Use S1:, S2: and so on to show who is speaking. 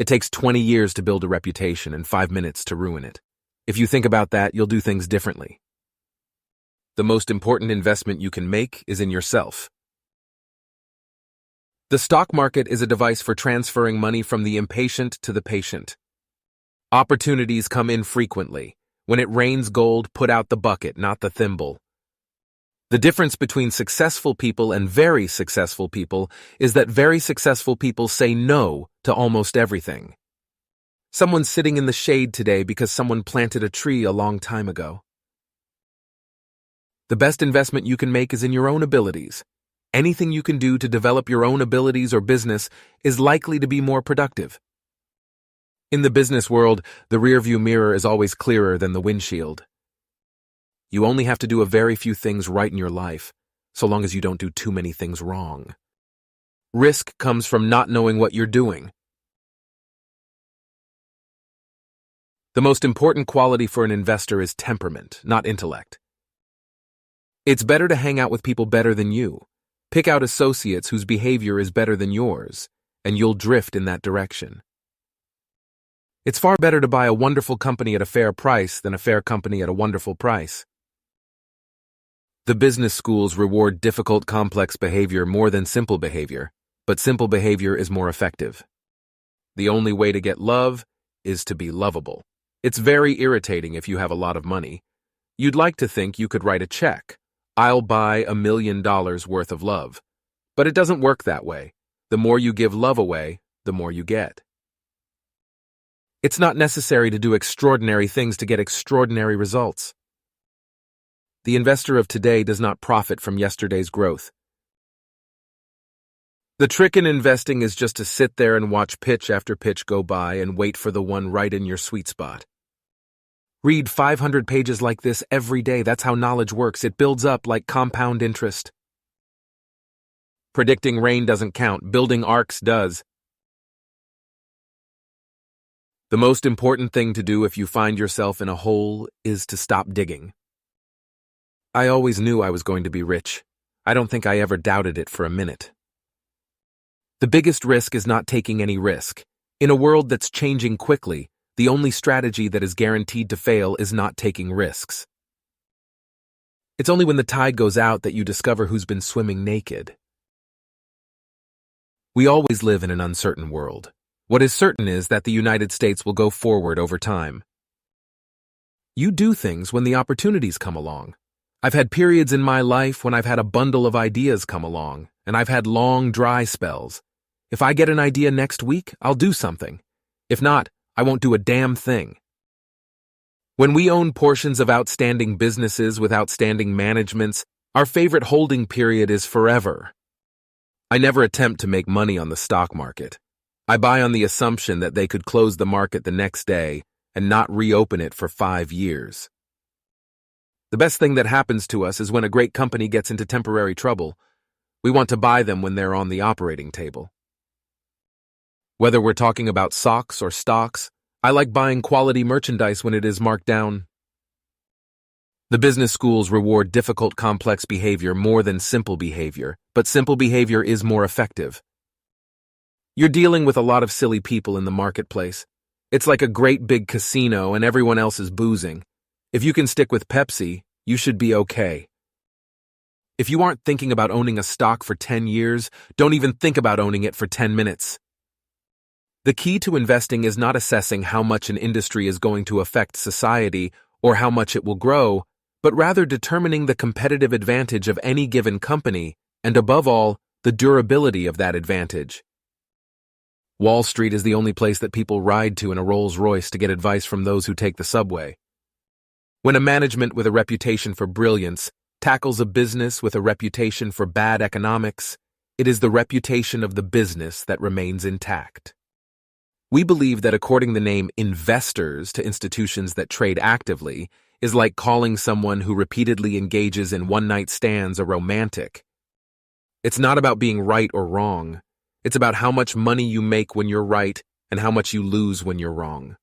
S1: It takes 20 years to build a reputation and 5 minutes to ruin it. If you think about that, you'll do things differently. The most important investment you can make is in yourself. The stock market is a device for transferring money from the impatient to the patient. Opportunities come infrequently. When it rains gold, put out the bucket, not the thimble. The difference between successful people and very successful people is that very successful people say no to almost everything. Someone's sitting in the shade today because someone planted a tree a long time ago. The best investment you can make is in your own abilities. Anything you can do to develop your own abilities or business is likely to be more productive. In the business world, the rearview mirror is always clearer than the windshield. You only have to do a very few things right in your life, so long as you don't do too many things wrong. Risk comes from not knowing what you're doing. The most important quality for an investor is temperament, not intellect. It's better to hang out with people better than you. Pick out associates whose behavior is better than yours, and you'll drift in that direction. It's far better to buy a wonderful company at a fair price than a fair company at a wonderful price. The business schools reward difficult, complex behavior more than simple behavior, but simple behavior is more effective. The only way to get love is to be lovable. It's very irritating if you have a lot of money. You'd like to think you could write a check. I'll buy $1 million worth of love. But it doesn't work that way. The more you give love away, the more you get. It's not necessary to do extraordinary things to get extraordinary results. The investor of today does not profit from yesterday's growth. The trick in investing is just to sit there and watch pitch after pitch go by and wait for the one right in your sweet spot. Read 500 pages like this every day. That's how knowledge works. It builds up like compound interest. Predicting rain doesn't count. Building arcs does. The most important thing to do if you find yourself in a hole is to stop digging. I always knew I was going to be rich. I don't think I ever doubted it for a minute. The biggest risk is not taking any risk. In a world that's changing quickly, the only strategy that is guaranteed to fail is not taking risks. It's only when the tide goes out that you discover who's been swimming naked. We always live in an uncertain world. What is certain is that the United States will go forward over time. You do things when the opportunities come along. I've had periods in my life when I've had a bundle of ideas come along, and I've had long, dry spells. If I get an idea next week, I'll do something. If not, I won't do a damn thing. When we own portions of outstanding businesses with outstanding managements, our favorite holding period is forever. I never attempt to make money on the stock market. I buy on the assumption that they could close the market the next day and not reopen it for 5 years. The best thing that happens to us is when a great company gets into temporary trouble. We want to buy them when they're on the operating table. Whether we're talking about socks or stocks, I like buying quality merchandise when it is marked down. The business schools reward difficult, complex behavior more than simple behavior, but simple behavior is more effective. You're dealing with a lot of silly people in the marketplace. It's like a great big casino and everyone else is boozing. If you can stick with Pepsi, you should be okay. If you aren't thinking about owning a stock for 10 years, don't even think about owning it for 10 minutes. The key to investing is not assessing how much an industry is going to affect society or how much it will grow, but rather determining the competitive advantage of any given company and, above all, the durability of that advantage. Wall Street is the only place that people ride to in a Rolls-Royce to get advice from those who take the subway. When a management with a reputation for brilliance tackles a business with a reputation for bad economics, it is the reputation of the business that remains intact. We believe that according the name investors to institutions that trade actively is like calling someone who repeatedly engages in one-night stands a romantic. It's not about being right or wrong. It's about how much money you make when you're right and how much you lose when you're wrong.